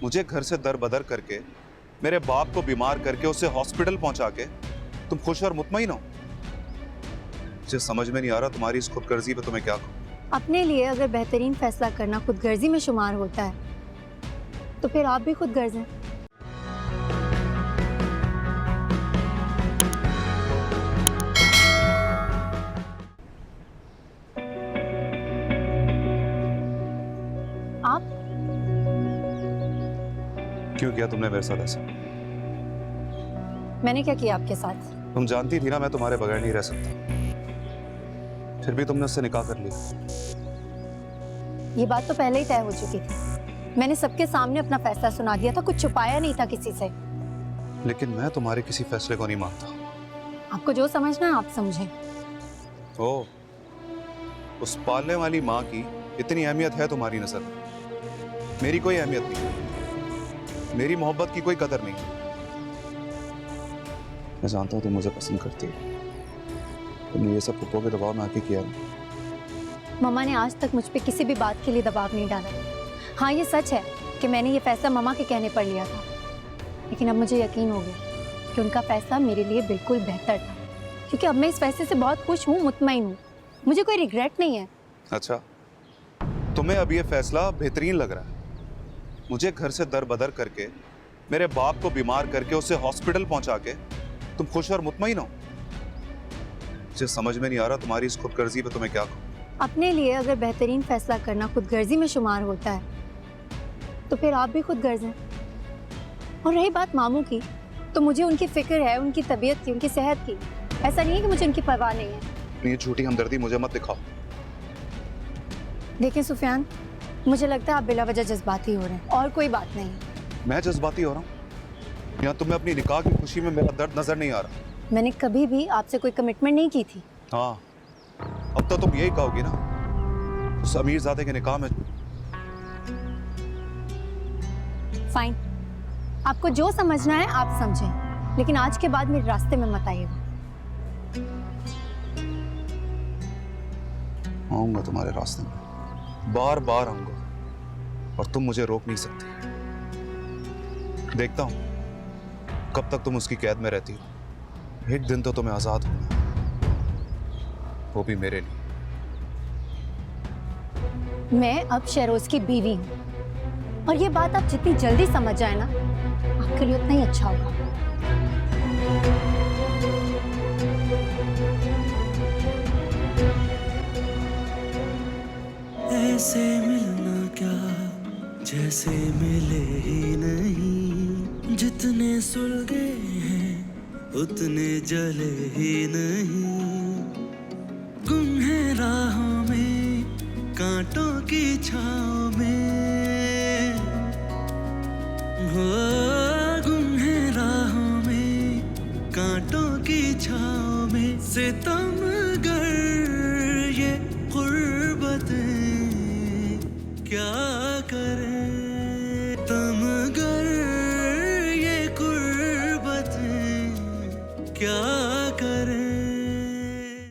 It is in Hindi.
मुझे घर से दर बदर करके, मेरे बाप को बीमार करके, उसे हॉस्पिटल पहुंचा के तुम खुश और मुतमईन हो? मुझे समझ में नहीं आ रहा तुम्हारी इस खुदगर्जी पे तुम्हें क्या कहूं। अपने लिए अगर बेहतरीन फैसला करना खुदगर्जी में शुमार होता है तो फिर आप भी खुदगर्ज हैं। आप क्यों किया तुमने मेरे साथ ऐसा? मैंने क्या किया आपके साथ? तुम जानती थी ना मैं तुम्हारे बगैर नहीं रह सकता, फिर भी तुमने उससे निकाह कर लिया। ये बात तो पहले ही तय हो चुकी थी। मैंने सबके सामने अपना फैसला सुना दिया था, कुछ छुपाया नहीं था किसी से। लेकिन मैं तुम्हारे किसी फैसले को नहीं मानता। आपको जो समझना है आप समझें। ओ, उस पालने वाली माँ की इतनी अहमियत है तुम्हारी नजर में? मेरी कोई अहमियत नहीं, मेरी मोहब्बत की कोई कदर नहीं। मैं जानता हूँ तुम मुझे पसंद करती हो, तुमने ये सब फुप्पो के दबाव में आके किया है। मम्मा ने आज तक मुझ पे किसी भी बात के लिए दबाव नहीं डाला। हाँ, ये सच है कि मैंने ये फैसला मम्मा के कहने पर लिया था, लेकिन अब मुझे यकीन हो गया कि उनका फैसला मेरे लिए बिल्कुल बेहतर था, क्योंकि अब मैं इस फैसले से बहुत खुश हूँ, मुतमईन हूँ। मुझे कोई रिग्रेट नहीं है। अच्छा, तुम्हें अब ये फैसला बेहतरीन लग रहा है? मुझे घर से दर बदर करके, मेरे बाप को बीमार करके, उसे हॉस्पिटल पहुंचा के तुम खुश और मुतमईन हो? मुझे समझ में नहीं आ रहा तुम्हारी इस खुदगर्जी पे तुम्हें क्या कहूं। अपने लिए अगर बेहतरीन फैसला करना खुदगर्जी में शुमार होता है तो फिर आप भी खुदगर्ज हैं। और रही बात मामू की, तो मुझे उनकी फिक्र है, उनकी तबीयत की, उनकी सेहत की। ऐसा नहीं है कि मुझे उनकी परवाह नहीं है। ये झूठी हमदर्दी मुझे मत दिखाओ। देखिए सुफियान, मुझे लगता है आप बिला वजह जज्बाती हो रहे हैं, और कोई बात नहीं। मैं जज्बाती हो रहा हूँ या तुम्हें अपनी निकाह की खुशी में मेरा दर्द नजर नहीं आ रहा? मैंने कभी भी आपसे कोई कमिटमेंट नहीं की थी। हाँ, अब तो तुम यही कहोगी ना, उस अमीरजादे के निकाह में। फाइन, आपको जो समझना है आप समझें, लेकिन आज के बाद मेरे रास्ते में मत आइएगा। आऊंगा तुम्हारे रास्ते में, बार बार आऊंगा, और तुम मुझे रोक नहीं सकती। देखता हूं कब तक तुम उसकी कैद में रहती हो। एक दिन तो तुम्हें आजाद होना, वो भी मेरे लिए। मैं अब शहरोज की बीवी हूँ, और ये बात आप जितनी जल्दी समझ जाए ना, आपके लिए उतना ही अच्छा होगा। ऐसे मिलना क्या जैसे मिले ही नहीं, जितने सुलगे हैं उतने जले ही नहीं। गुम है राहों में कांटों की छाँव में, हो गुम है राहों में कांटों की छाँव में। सितमगर ये गुर्बतें क्या करें।